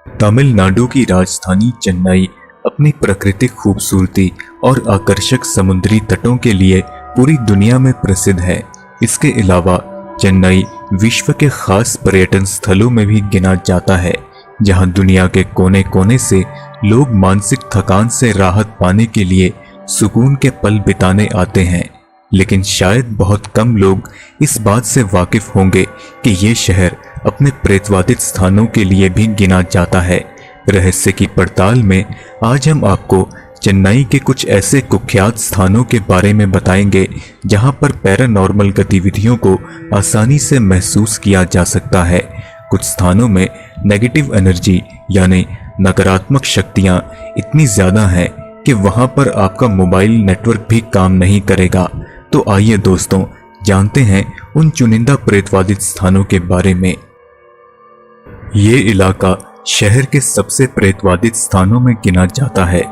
तमिलनाडु की राजधानी चेन्नई अपनी प्राकृतिक खूबसूरती और आकर्षक समुद्री तटों के लिए पूरी दुनिया में प्रसिद्ध है। इसके अलावा चेन्नई विश्व के खास पर्यटन स्थलों में भी गिना जाता है, जहां दुनिया के कोने कोने से लोग मानसिक थकान से राहत पाने के लिए सुकून के पल बिताने आते हैं। लेकिन शायद बहुत कम लोग इस बात से वाकिफ होंगे कि ये शहर अपने प्रेतवादित स्थानों के लिए भी गिना जाता है। रहस्य की पड़ताल में आज हम आपको चेन्नई के कुछ ऐसे कुख्यात स्थानों के बारे में बताएंगे जहां पर पैरानॉर्मल गतिविधियों को आसानी से महसूस किया जा सकता है। कुछ स्थानों में नेगेटिव एनर्जी यानी नकारात्मक शक्तियां इतनी ज्यादा हैं कि वहां पर आपका मोबाइल नेटवर्क भी काम नहीं करेगा। तो आइए दोस्तों, जानते हैं उन चुनिंदा प्रेतवादित स्थानों के बारे में। ये इलाका शहर के सबसे प्रेतवादित स्थानों में गिना जाता है।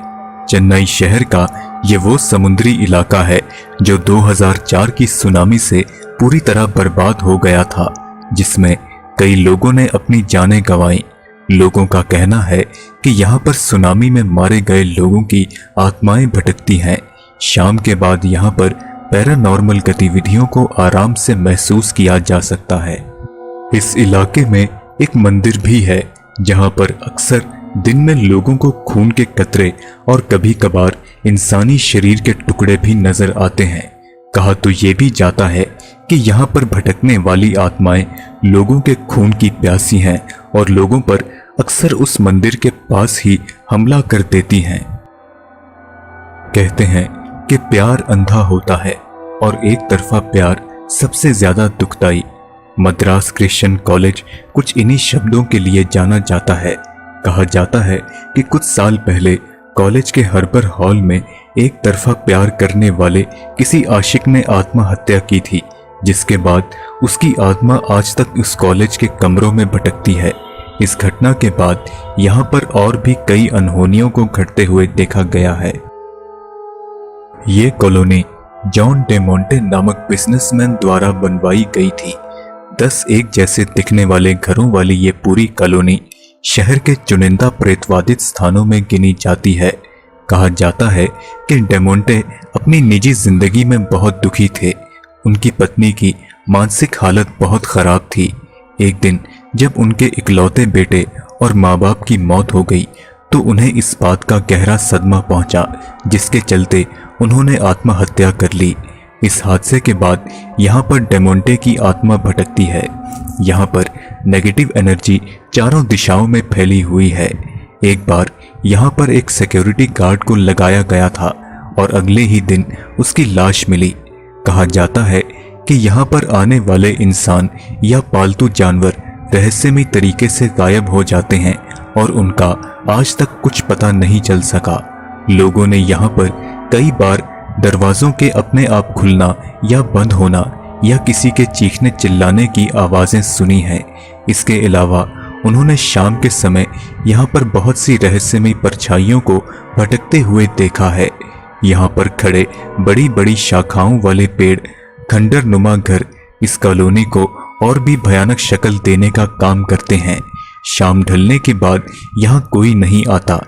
चेन्नई शहर का ये वो समुद्री इलाका है जो 2004 की सुनामी से पूरी तरह बर्बाद हो गया था, जिसमें कई लोगों ने अपनी जानें गंवाई। लोगों का कहना है कि यहाँ पर सुनामी में मारे गए लोगों की आत्माएं भटकती हैं। शाम के बाद यहाँ पर पैरानॉर्मल गतिविधियों को आराम से महसूस किया जा सकता है। इस इलाके में एक मंदिर भी है जहाँ पर अक्सर दिन में लोगों को खून के कतरे और कभी कभार इंसानी शरीर के टुकड़े भी नजर आते हैं। कहा तो ये भी जाता है कि यहाँ पर भटकने वाली आत्माएं लोगों के खून की प्यासी हैं और लोगों पर अक्सर उस मंदिर के पास ही हमला कर देती हैं। कहते हैं कि प्यार अंधा होता है और एक तरफा प्यार सबसे ज्यादा दुखदाई। मद्रास क्रिश्चियन कॉलेज कुछ इन्हीं शब्दों के लिए जाना जाता है। कहा जाता है कि कुछ साल पहले कॉलेज के हर्बर हॉल में एक तरफा प्यार करने वाले किसी आशिक ने आत्महत्या की थी, जिसके बाद उसकी आत्मा आज तक उस कॉलेज के कमरों में भटकती है। इस घटना के बाद यहाँ पर और भी कई अनहोनियों को घटते हुए देखा गया है। ये कॉलोनी जॉन डे मोंटे नामक बिजनेसमैन द्वारा बनवाई गई थी। 10 एक जैसे दिखने वाले घरों वाली ये पूरी कॉलोनी शहर के चुनिंदा प्रेतवादित स्थानों में गिनी जाती है। कहा जाता है कि डेमोंटे अपनी निजी जिंदगी में बहुत दुखी थे। उनकी पत्नी की मानसिक हालत बहुत खराब थी। एक दिन जब उनके इकलौते बेटे और माँ बाप की मौत हो गई तो उन्हें इस बात का गहरा सदमा पहुंचा, जिसके चलते उन्होंने आत्महत्या कर ली। इस हादसे के बाद यहाँ पर डेमोंटे की आत्मा भटकती है। यहाँ पर नेगेटिव एनर्जी चारों दिशाओं में फैली हुई है। एक बार यहाँ पर एक सिक्योरिटी गार्ड को लगाया गया था और अगले ही दिन उसकी लाश मिली। कहा जाता है कि यहाँ पर आने वाले इंसान या पालतू जानवर रहस्यमयी तरीके से गायब हो जाते हैं और उनका आज तक कुछ पता नहीं चल सका। लोगों ने यहाँ पर कई बार दरवाजों के अपने आप खुलना या बंद होना या किसी के चीखने चिल्लाने की आवाजें सुनी हैं। इसके अलावा उन्होंने शाम के समय यहाँ पर बहुत सी रहस्यमयी परछाइयों को भटकते हुए देखा है। यहाँ पर खड़े बड़ी बड़ी शाखाओं वाले पेड़, खंडरनुमा घर इस कॉलोनी को और भी भयानक शक्ल देने का काम करते हैं। शाम ढलने के बाद यहाँ कोई नहीं आता।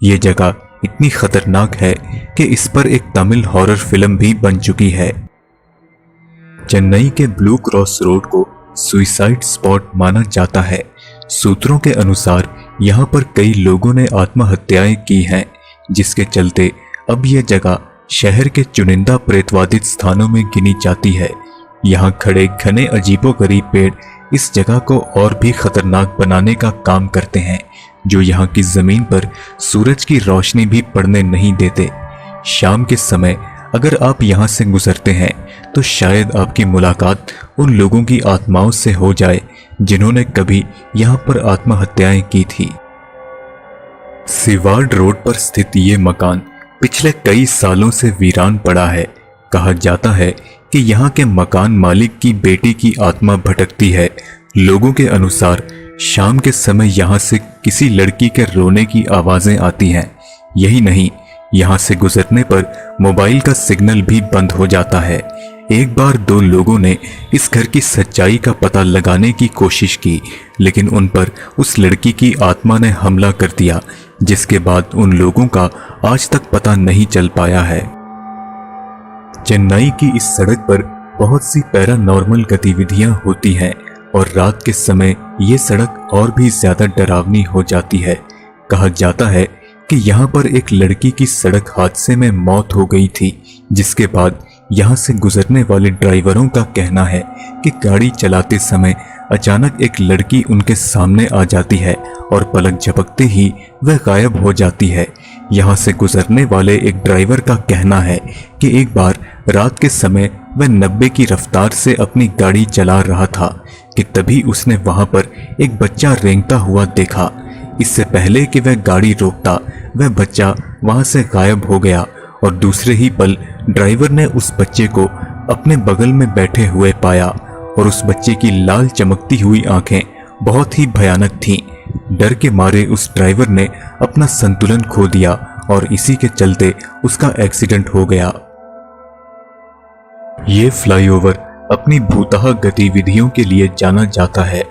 ये जगह इतनी खतरनाक है कि इस पर एक तमिल हॉरर फिल्म भी बन चुकी है। चेन्नई के ब्लू क्रॉस रोड को सुइसाइड स्पॉट माना जाता है। सूत्रों के अनुसार यहाँ पर कई लोगों ने आत्महत्याएं की हैं, जिसके चलते अब यह जगह शहर के चुनिंदा प्रेतवादित स्थानों में गिनी जाती है। यहाँ खड़े घने अजीबोगरीब पेड़ इस जगह को और भी खतरनाक बनाने का काम करते हैं, जो यहाँ की जमीन पर सूरज की रोशनी भी पड़ने नहीं देते। शाम के समय अगर आप यहाँ से गुजरते हैं तो शायद आपकी मुलाकात उन लोगों की आत्माओं से हो जाए जिन्होंने कभी यहाँ पर आत्महत्याएं की थी। सिवार्ड रोड पर स्थित ये मकान पिछले कई सालों से वीरान पड़ा है। कहा जाता है कि यहाँ के मकान मालिक की बेटी की आत्मा भटकती है। लोगों के अनुसार शाम के समय यहाँ से किसी लड़की के रोने की आवाजें आती हैं। यही नहीं, यहाँ से गुजरने पर मोबाइल का सिग्नल भी बंद हो जाता है। एक बार दो लोगों ने इस घर की सच्चाई का पता लगाने की कोशिश की, लेकिन उन पर उस लड़की की आत्मा ने हमला कर दिया, जिसके बाद उन लोगों का आज तक पता नहीं चल पाया है। चेन्नई की इस सड़क पर बहुत सी पैरानॉर्मल गतिविधियां होती हैं और रात के समय ये सड़क और भी ज्यादा डरावनी हो जाती है। कहा जाता है कि यहाँ पर एक लड़की की सड़क हादसे में मौत हो गई थी, जिसके बाद यहाँ से गुजरने वाले ड्राइवरों का कहना है कि गाड़ी चलाते समय अचानक एक लड़की उनके सामने आ जाती है और पलक झपकते ही वह गायब हो जाती है। यहाँ से गुजरने वाले एक ड्राइवर का कहना है कि एक बार रात के समय वह 90 की रफ्तार से अपनी गाड़ी चला रहा था कि तभी उसने वहां पर एक बच्चा रेंगता हुआ देखा। इससे पहले कि वह गाड़ी रोकता, वह बच्चा वहां से गायब हो गया और दूसरे ही पल ड्राइवर ने उस बच्चे को अपने बगल में बैठे हुए पाया और उस बच्चे की लाल चमकती हुई आंखें बहुत ही भयानक थीं। डर के मारे उस ड्राइवर ने अपना संतुलन खो दिया और इसी के चलते उसका एक्सीडेंट हो गया। ये फ्लाईओवर अपनी भूतहा गतिविधियों के लिए जाना जाता है।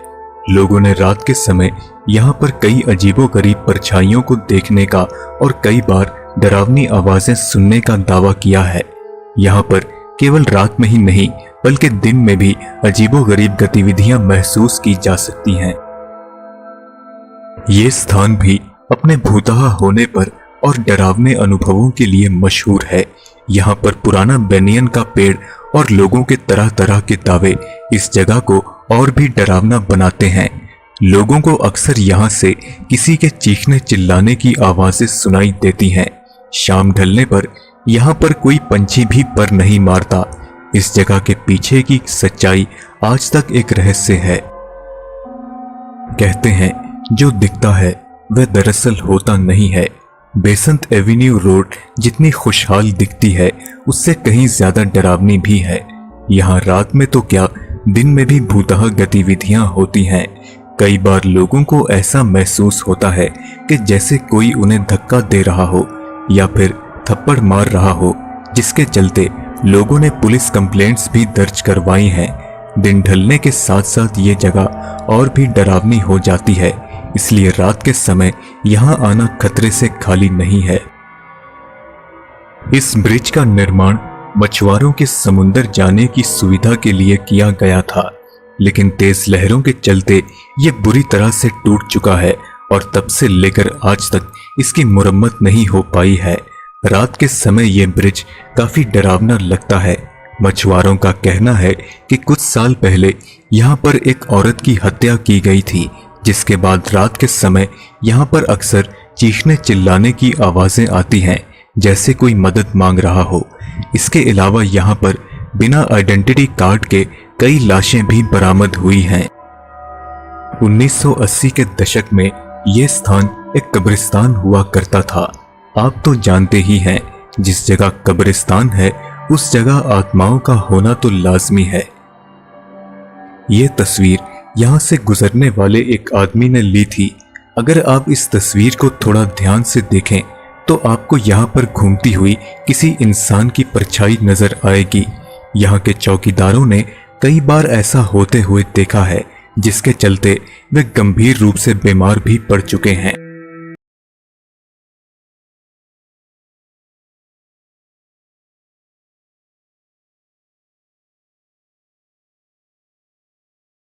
लोगों ने रात के समय यहाँ पर कई अजीबोगरीब परछाइयों को देखने का और कई बार डरावनी आवाजें सुनने का दावा किया है। यहाँ पर केवल रात में ही नहीं बल्कि दिन में भी अजीबोगरीब गतिविधियां महसूस की जा सकती हैं। ये स्थान भी अपने भूतहा होने पर और डरावने अनुभवों के लिए मशहूर है। यहाँ पर पुराना बेनियन का पेड़ और लोगों के तरह तरह के दावे इस जगह को और भी डरावना बनाते हैं। लोगों को अक्सर यहाँ से किसी के चीखने चिल्लाने की आवाजें सुनाई देती हैं। शाम ढलने पर यहाँ पर कोई पंछी भी पर नहीं मारता। इस जगह के पीछे की सच्चाई आज तक एक रहस्य है। कहते हैं जो दिखता है वह दरअसल होता नहीं है। बेसंत एवेन्यू रोड जितनी खुशहाल दिखती है उससे कहीं ज्यादा डरावनी भी है। यहाँ रात में तो क्या दिन में भी भूतहा गतिविधियां होती हैं। कई बार लोगों को ऐसा महसूस होता है कि जैसे कोई उन्हें धक्का दे रहा हो या फिर थप्पड़ मार रहा हो, जिसके चलते लोगों ने पुलिस कंप्लेंट्स भी दर्ज करवाई हैं। दिन ढलने के साथ साथ ये जगह और भी डरावनी हो जाती है, इसलिए रात के समय यहाँ आना खतरे से खाली नहीं है। इस ब्रिज का निर्माण मछुआरों के समुंदर जाने की सुविधा के लिए किया गया था, लेकिन तेज लहरों के चलते ये बुरी तरह से टूट चुका है और तब से लेकर आज तक इसकी मुरम्मत नहीं हो पाई है। रात के समय ये ब्रिज काफी डरावना लगता है। मछुआरों का कहना है कि कुछ साल पहले यहाँ पर एक औरत की हत्या की गई थी, जिसके बाद रात के समय यहाँ पर अक्सर चीखने चिल्लाने की आवाजें आती हैं, जैसे कोई मदद मांग रहा हो। इसके अलावा यहाँ पर बिना आइडेंटिटी कार्ड के कई लाशें भी बरामद हुई हैं। 1980 के दशक में यह स्थान एक कब्रिस्तान हुआ करता था। आप तो जानते ही हैं, जिस जगह कब्रिस्तान है उस जगह आत्माओं का होना तो लाजमी है। यह तस्वीर यहाँ से गुजरने वाले एक आदमी ने ली थी। अगर आप इस तस्वीर को थोड़ा ध्यान से देखें तो आपको यहाँ पर घूमती हुई किसी इंसान की परछाई नजर आएगी। यहाँ के चौकीदारों ने कई बार ऐसा होते हुए देखा है, जिसके चलते वे गंभीर रूप से बीमार भी पड़ चुके हैं।